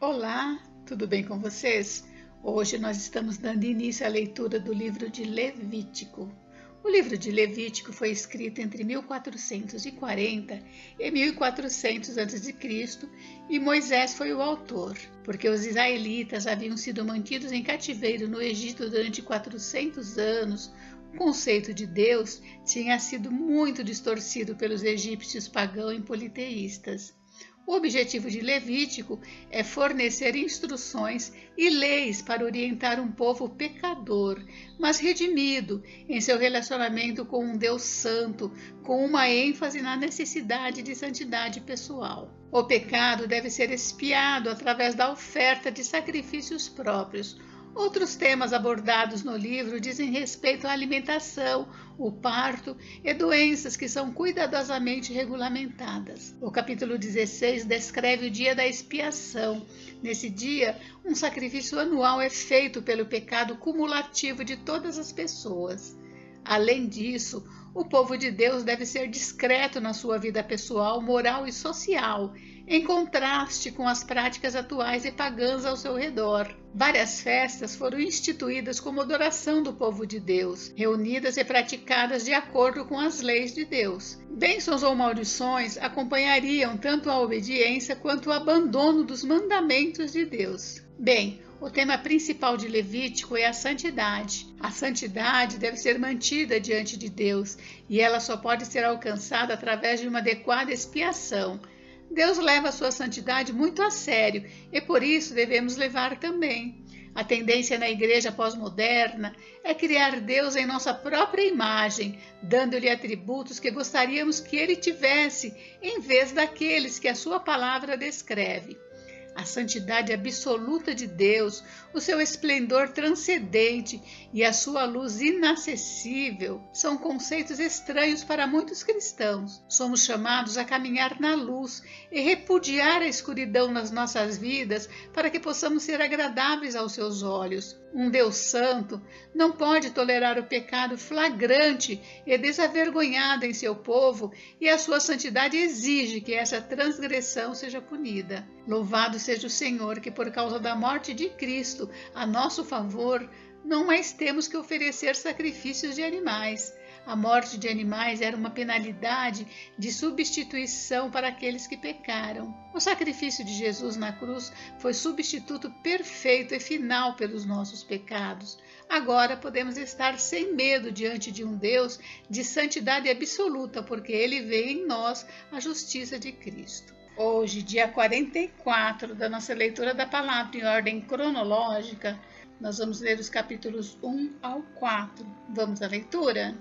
Olá, tudo bem com vocês? Hoje nós estamos dando início à leitura do livro de Levítico. O livro de Levítico foi escrito entre 1440 e 1400 a.C. e Moisés foi o autor, porque os israelitas haviam sido mantidos em cativeiro no Egito durante 400 anos. O conceito de Deus tinha sido muito distorcido pelos egípcios pagãos e politeístas. O objetivo de Levítico é fornecer instruções e leis para orientar um povo pecador, mas redimido em seu relacionamento com um Deus santo, com uma ênfase na necessidade de santidade pessoal. O pecado deve ser expiado através da oferta de sacrifícios próprios. Outros temas abordados no livro dizem respeito à alimentação, o parto e doenças que são cuidadosamente regulamentadas. O capítulo 16 descreve o dia da expiação. Nesse dia, um sacrifício anual é feito pelo pecado cumulativo de todas as pessoas. Além disso, o povo de Deus deve ser discreto na sua vida pessoal, moral e social, em contraste com as práticas atuais e pagãs ao seu redor. Várias festas foram instituídas como adoração do povo de Deus, reunidas e praticadas de acordo com as leis de Deus. Bênçãos ou maldições acompanhariam tanto a obediência quanto o abandono dos mandamentos de Deus. Bem, o tema principal de Levítico é a santidade. A santidade deve ser mantida diante de Deus e ela só pode ser alcançada através de uma adequada expiação. Deus leva a sua santidade muito a sério e por isso devemos levar também. A tendência na igreja pós-moderna é criar Deus em nossa própria imagem, dando-lhe atributos que gostaríamos que ele tivesse, em vez daqueles que a sua palavra descreve. A santidade absoluta de Deus, o seu esplendor transcendente e a sua luz inacessível são conceitos estranhos para muitos cristãos. Somos chamados a caminhar na luz e repudiar a escuridão nas nossas vidas para que possamos ser agradáveis aos seus olhos. Um Deus santo não pode tolerar o pecado flagrante e desavergonhado em seu povo e a sua santidade exige que essa transgressão seja punida. Louvado seja o Senhor que por causa da morte de Cristo a nosso favor não mais temos que oferecer sacrifícios de animais. A morte de animais era uma penalidade de substituição para aqueles que pecaram. O sacrifício de Jesus na cruz foi substituto perfeito e final pelos nossos pecados. Agora podemos estar sem medo diante de um Deus de santidade absoluta, porque Ele vê em nós a justiça de Cristo. Hoje, dia 44 da nossa leitura da palavra em ordem cronológica, nós vamos ler os capítulos 1 ao 4. Vamos à leitura?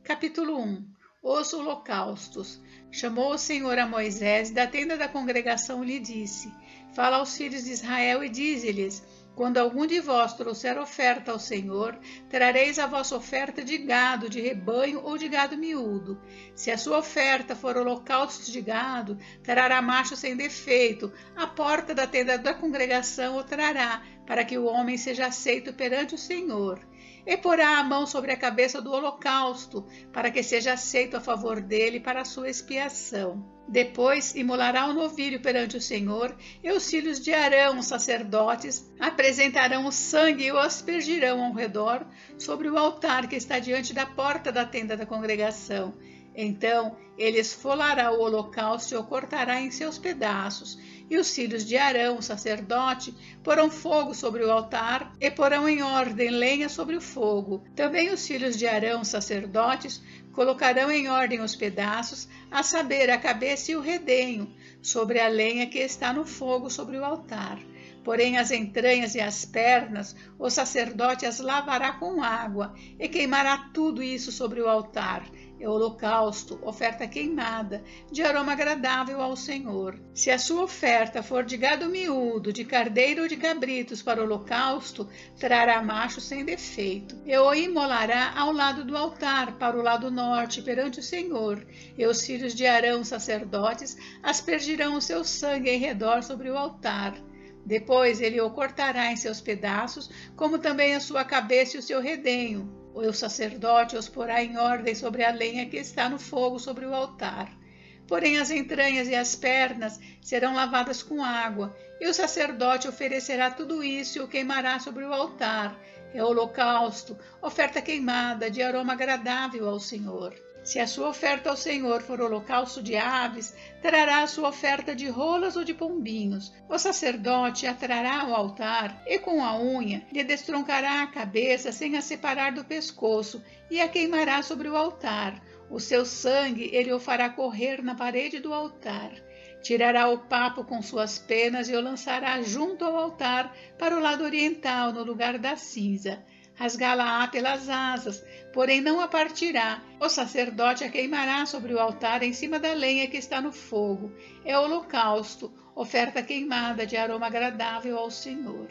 Capítulo 1. Os holocaustos. Chamou o Senhor a Moisés da tenda da congregação e lhe disse: Fala aos filhos de Israel e dize-lhes: Quando algum de vós trouxer oferta ao Senhor, trareis a vossa oferta de gado, de rebanho ou de gado miúdo. Se a sua oferta for holocausto de gado, trará macho sem defeito. A porta da tenda da congregação o trará, para que o homem seja aceito perante o Senhor. E porá a mão sobre a cabeça do holocausto, para que seja aceito a favor dele para a sua expiação. Depois imolará o novilho perante o Senhor, e os filhos de Arão, os sacerdotes, apresentarão o sangue e o aspergirão ao redor sobre o altar que está diante da porta da tenda da congregação. Então ele esfolará o holocausto e o cortará em seus pedaços, e os filhos de Arão, o sacerdote, porão fogo sobre o altar e porão em ordem lenha sobre o fogo. Também os filhos de Arão, sacerdotes, colocarão em ordem os pedaços, a saber, a cabeça e o redenho, sobre a lenha que está no fogo sobre o altar. Porém as entranhas e as pernas, o sacerdote as lavará com água e queimará tudo isso sobre o altar. É holocausto, oferta queimada, de aroma agradável ao Senhor. Se a sua oferta for de gado miúdo, de carneiro ou de cabritos para o holocausto, trará macho sem defeito. E o imolará ao lado do altar, para o lado norte, perante o Senhor. E os filhos de Arão, sacerdotes, aspergirão o seu sangue em redor sobre o altar. Depois ele o cortará em seus pedaços, como também a sua cabeça e o seu redenho. O sacerdote os porá em ordem sobre a lenha que está no fogo sobre o altar. Porém as entranhas e as pernas serão lavadas com água, e o sacerdote oferecerá tudo isso e o queimará sobre o altar. É holocausto, oferta queimada, de aroma agradável ao Senhor. Se a sua oferta ao Senhor for holocausto de aves, trará a sua oferta de rolas ou de pombinhos. O sacerdote a trará ao altar e com a unha lhe destroncará a cabeça sem a separar do pescoço e a queimará sobre o altar. O seu sangue ele o fará correr na parede do altar. Tirará o papo com suas penas e o lançará junto ao altar para o lado oriental, no lugar da cinza. Rasgá-la-á pelas asas, porém não a partirá. O sacerdote a queimará sobre o altar em cima da lenha que está no fogo. É holocausto, oferta queimada de aroma agradável ao Senhor.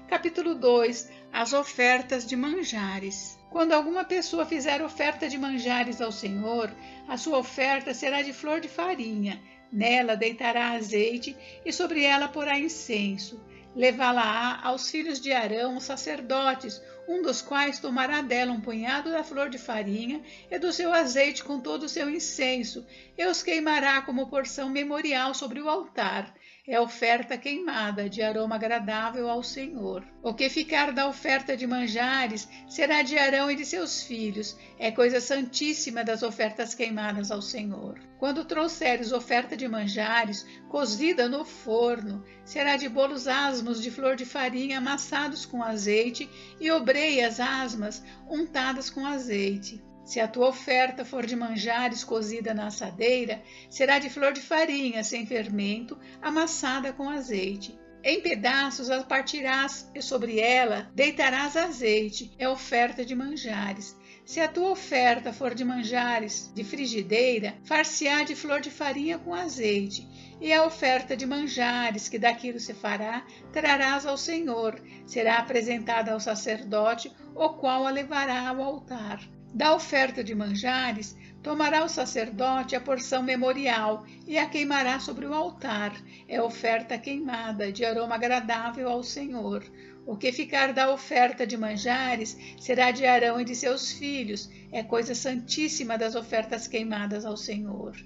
Capítulo 2. As ofertas de manjares. Quando alguma pessoa fizer oferta de manjares ao Senhor, a sua oferta será de flor de farinha. Nela deitará azeite e sobre ela porá incenso. Levá-la-á aos filhos de Arão, os sacerdotes, um dos quais tomará dela um punhado da flor de farinha e do seu azeite com todo o seu incenso, e os queimará como porção memorial sobre o altar. É oferta queimada, de aroma agradável ao Senhor. O que ficar da oferta de manjares será de Arão e de seus filhos. É coisa santíssima das ofertas queimadas ao Senhor. Quando trouxeres oferta de manjares, cozida no forno, será de bolos asmos de flor de farinha amassados com azeite e obreias asmas untadas com azeite. Se a tua oferta for de manjares cozida na assadeira, será de flor de farinha sem fermento, amassada com azeite. Em pedaços a partirás e sobre ela deitarás azeite, é oferta de manjares. Se a tua oferta for de manjares de frigideira, far-se-á de flor de farinha com azeite. E a oferta de manjares que daquilo se fará, trarás ao Senhor. Será apresentada ao sacerdote, o qual a levará ao altar. Da oferta de manjares, tomará o sacerdote a porção memorial e a queimará sobre o altar. É oferta queimada, de aroma agradável ao Senhor. O que ficar da oferta de manjares será de Arão e de seus filhos. É coisa santíssima das ofertas queimadas ao Senhor.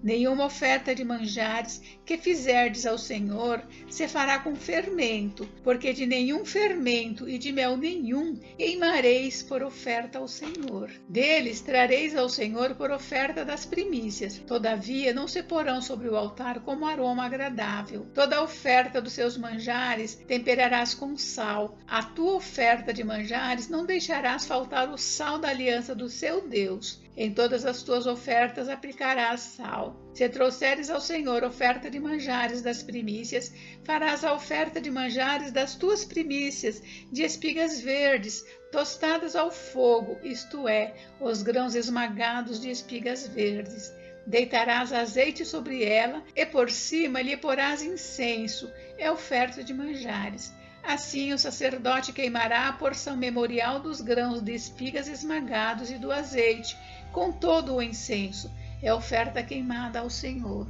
Nenhuma oferta de manjares que fizerdes ao Senhor se fará com fermento, porque de nenhum fermento e de mel nenhum queimareis por oferta ao Senhor. Deles trareis ao Senhor por oferta das primícias. Todavia não se porão sobre o altar como aroma agradável. Toda a oferta dos seus manjares temperarás com sal. A tua oferta de manjares não deixarás faltar o sal da aliança do seu Deus. Em todas as tuas ofertas aplicarás sal. Se trouxeres ao Senhor oferta de manjares das primícias, farás a oferta de manjares das tuas primícias, de espigas verdes, tostadas ao fogo, isto é, os grãos esmagados de espigas verdes. Deitarás azeite sobre ela, e por cima lhe porás incenso, é oferta de manjares. Assim o sacerdote queimará a porção memorial dos grãos de espigas esmagados e do azeite, com todo o incenso. É oferta queimada ao Senhor.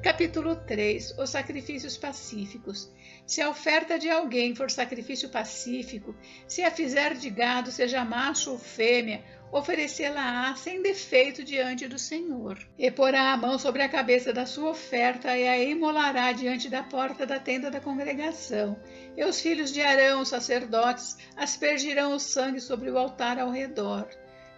Capítulo 3. Os sacrifícios pacíficos. Se a oferta de alguém for sacrifício pacífico, se a fizer de gado, seja macho ou fêmea, oferecê-la-á sem defeito diante do Senhor. E porá a mão sobre a cabeça da sua oferta e a imolará diante da porta da tenda da congregação. E os filhos de Arão, os sacerdotes, aspergirão o sangue sobre o altar ao redor.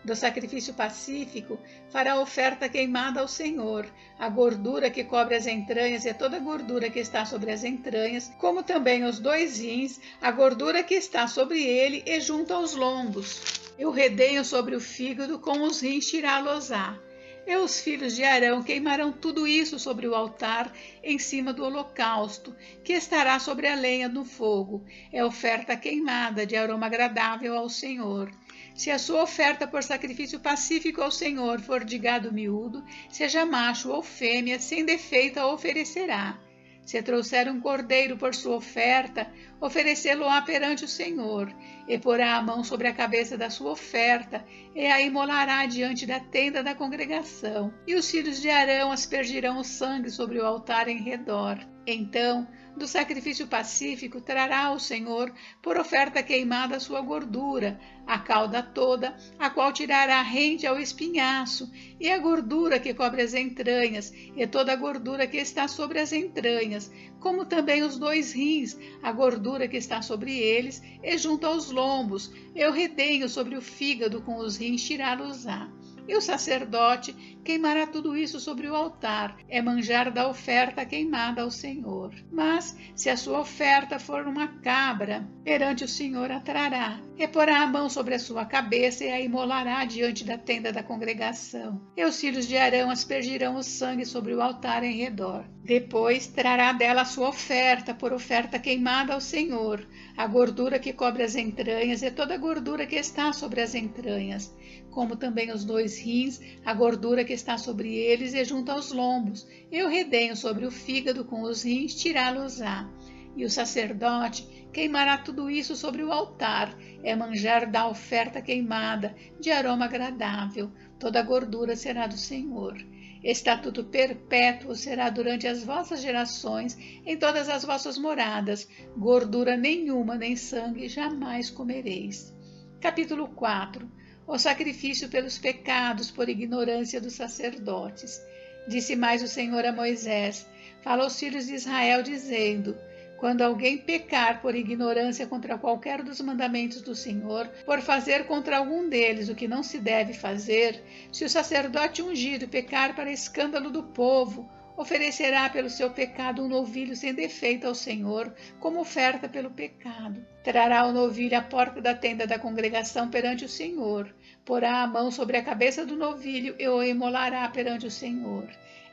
Do sacrifício pacífico, fará oferta queimada ao Senhor, a gordura que cobre as entranhas e toda a gordura que está sobre as entranhas, como também os 2 rins, a gordura que está sobre ele e junto aos lombos. E o redenho sobre o fígado, com os rins tirá-los-á. E os filhos de Arão queimarão tudo isso sobre o altar, em cima do holocausto, que estará sobre a lenha no fogo. É oferta queimada, de aroma agradável ao Senhor. Se a sua oferta por sacrifício pacífico ao Senhor for de gado miúdo, seja macho ou fêmea, sem defeito a oferecerá. Se trouxer um cordeiro por sua oferta, oferecê-lo-á perante o Senhor, e porá a mão sobre a cabeça da sua oferta, e a imolará diante da tenda da congregação. E os filhos de Arão aspergirão o sangue sobre o altar em redor. Então do sacrifício pacífico trará ao Senhor por oferta queimada a sua gordura, a cauda toda, a qual tirará rente ao espinhaço, e a gordura que cobre as entranhas, e toda a gordura que está sobre as entranhas, como também os 2 rins, a gordura que está sobre eles, e junto aos lombos, e o redenho sobre o fígado com os rins tirá-los-á. E o sacerdote queimará tudo isso sobre o altar, é manjar da oferta queimada ao Senhor. Mas, se a sua oferta for uma cabra, perante o Senhor a trará, e porá a mão sobre a sua cabeça e a imolará diante da tenda da congregação. E os filhos de Arão aspergirão o sangue sobre o altar em redor. Depois trará dela a sua oferta, por oferta queimada ao Senhor, a gordura que cobre as entranhas e toda a gordura que está sobre as entranhas, como também os 2 rins, a gordura que está sobre eles e junto aos lombos, e o redenho sobre o fígado com os rins, tirá-los-á. E o sacerdote queimará tudo isso sobre o altar, é manjar da oferta queimada, de aroma agradável, toda a gordura será do Senhor. Estatuto perpétuo será durante as vossas gerações, em todas as vossas moradas, gordura nenhuma nem sangue jamais comereis. Capítulo 4. O sacrifício pelos pecados por ignorância dos sacerdotes. Disse mais o Senhor a Moisés: fala aos filhos de Israel, dizendo: quando alguém pecar por ignorância contra qualquer dos mandamentos do Senhor, por fazer contra algum deles o que não se deve fazer, se o sacerdote ungido pecar para escândalo do povo, oferecerá pelo seu pecado um novilho sem defeito ao Senhor, como oferta pelo pecado. Trará o novilho à porta da tenda da congregação perante o Senhor, porá a mão sobre a cabeça do novilho e o imolará perante o Senhor.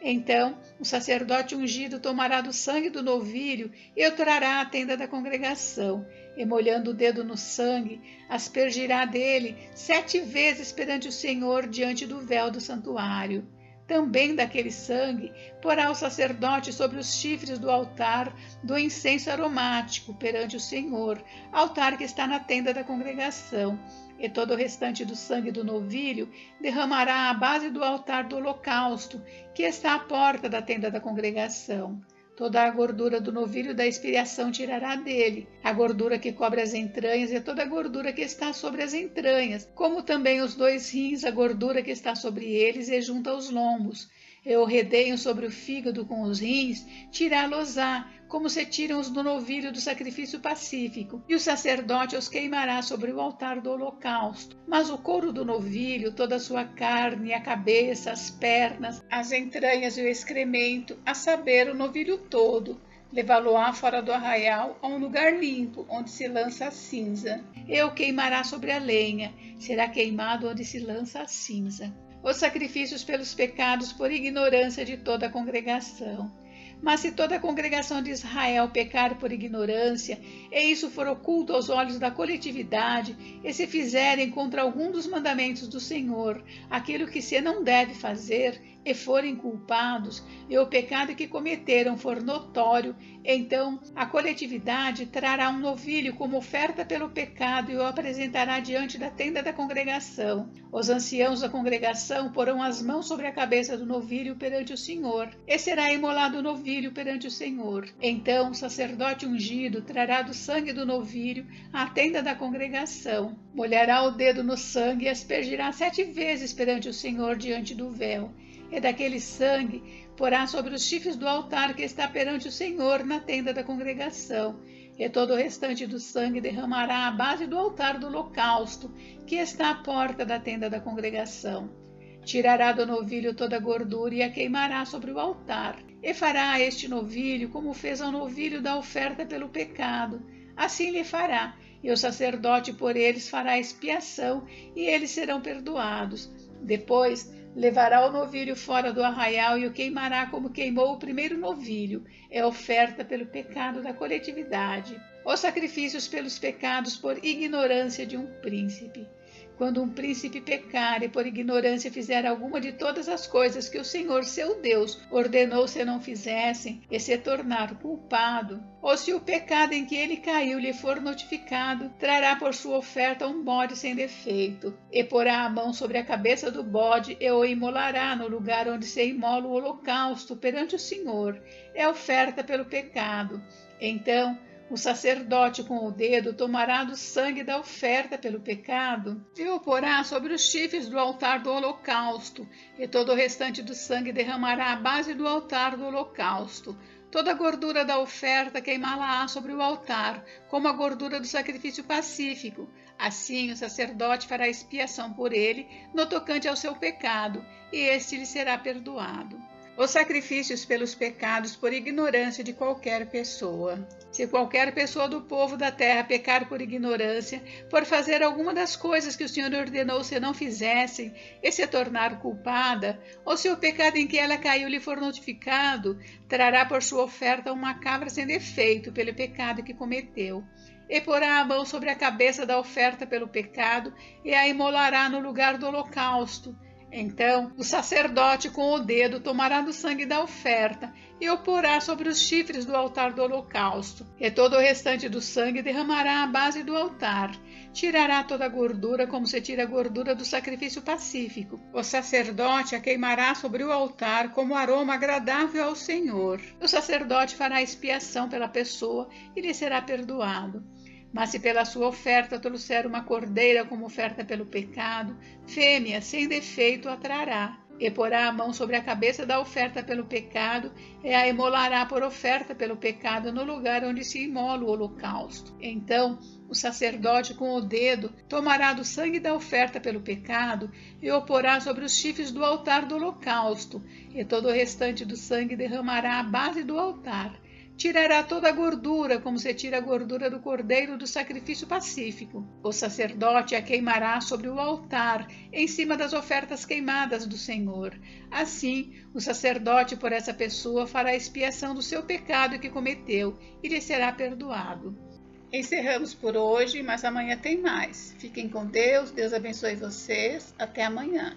Então o sacerdote ungido tomará do sangue do novilho e o trará à tenda da congregação, e molhando o dedo no sangue, aspergirá dele 7 vezes perante o Senhor diante do véu do santuário. Também daquele sangue porá o sacerdote sobre os chifres do altar do incenso aromático perante o Senhor, altar que está na tenda da congregação. E todo o restante do sangue do novilho derramará à base do altar do holocausto, que está à porta da tenda da congregação. Toda a gordura do novilho da expiação tirará dele, a gordura que cobre as entranhas e toda a gordura que está sobre as entranhas, como também os 2 rins, a gordura que está sobre eles e junto aos lombos. E o redenho sobre o fígado com os rins, tirá-los-á, como se tiram os do novilho do sacrifício pacífico, e o sacerdote os queimará sobre o altar do holocausto. Mas o couro do novilho, toda a sua carne, a cabeça, as pernas, as entranhas e o excremento, a saber, o novilho todo, levá-lo-á fora do arraial a um lugar limpo, onde se lança a cinza. E o queimará sobre a lenha, será queimado onde se lança a cinza. Os sacrifícios pelos pecados por ignorância de toda a congregação. Mas se toda a congregação de Israel pecar por ignorância, e isso for oculto aos olhos da coletividade, e se fizerem contra algum dos mandamentos do Senhor aquilo que se não deve fazer, e forem culpados, e o pecado que cometeram for notório, então a coletividade trará um novilho como oferta pelo pecado e o apresentará diante da tenda da congregação. Os anciãos da congregação porão as mãos sobre a cabeça do novilho perante o Senhor, e será imolado o novilho perante o Senhor. Então o sacerdote ungido trará do sangue do novilho à tenda da congregação, molhará o dedo no sangue e aspergirá 7 vezes perante o Senhor diante do véu. E daquele sangue porá sobre os chifres do altar que está perante o Senhor na tenda da congregação, e todo o restante do sangue derramará à base do altar do holocausto, que está à porta da tenda da congregação. Tirará do novilho toda a gordura e a queimará sobre o altar, e fará a este novilho como fez ao novilho da oferta pelo pecado. Assim lhe fará, e o sacerdote por eles fará expiação, e eles serão perdoados. Depois levará o novilho fora do arraial e o queimará como queimou o primeiro novilho, é oferta pelo pecado da coletividade. Os sacrifícios pelos pecados por ignorância de um príncipe. Quando um príncipe pecar e por ignorância fizer alguma de todas as coisas que o Senhor seu Deus ordenou se não fizessem, e se tornar culpado, ou se o pecado em que ele caiu lhe for notificado, trará por sua oferta um bode sem defeito, e porá a mão sobre a cabeça do bode e o imolará no lugar onde se imola o holocausto perante o Senhor, é oferta pelo pecado. Então o sacerdote com o dedo tomará do sangue da oferta pelo pecado e o porá sobre os chifres do altar do holocausto, e todo o restante do sangue derramará à base do altar do holocausto. Toda a gordura da oferta queimá-la-á sobre o altar, como a gordura do sacrifício pacífico. Assim o sacerdote fará expiação por ele no tocante ao seu pecado, e este lhe será perdoado. Os sacrifícios pelos pecados por ignorância de qualquer pessoa. Se qualquer pessoa do povo da terra pecar por ignorância, por fazer alguma das coisas que o Senhor ordenou se não fizessem, e se tornar culpada, ou se o pecado em que ela caiu lhe for notificado, trará por sua oferta uma cabra sem defeito pelo pecado que cometeu. E porá a mão sobre a cabeça da oferta pelo pecado, e a imolará no lugar do holocausto. Então o sacerdote com o dedo tomará do sangue da oferta e o porá sobre os chifres do altar do holocausto, e todo o restante do sangue derramará à base do altar. Tirará toda a gordura como se tira a gordura do sacrifício pacífico. O sacerdote a queimará sobre o altar como aroma agradável ao Senhor. O sacerdote fará expiação pela pessoa e lhe será perdoado. Mas se pela sua oferta trouxer uma cordeira como oferta pelo pecado, fêmea sem defeito a trará, e porá a mão sobre a cabeça da oferta pelo pecado, e a imolará por oferta pelo pecado no lugar onde se imola o holocausto. Então o sacerdote com o dedo tomará do sangue da oferta pelo pecado e o porá sobre os chifres do altar do holocausto, e todo o restante do sangue derramará à base do altar. Tirará toda a gordura, como se tira a gordura do cordeiro do sacrifício pacífico. O sacerdote a queimará sobre o altar, em cima das ofertas queimadas do Senhor. Assim, o sacerdote por essa pessoa fará expiação do seu pecado que cometeu, e lhe será perdoado. Encerramos por hoje, mas amanhã tem mais. Fiquem com Deus, Deus abençoe vocês. Até amanhã.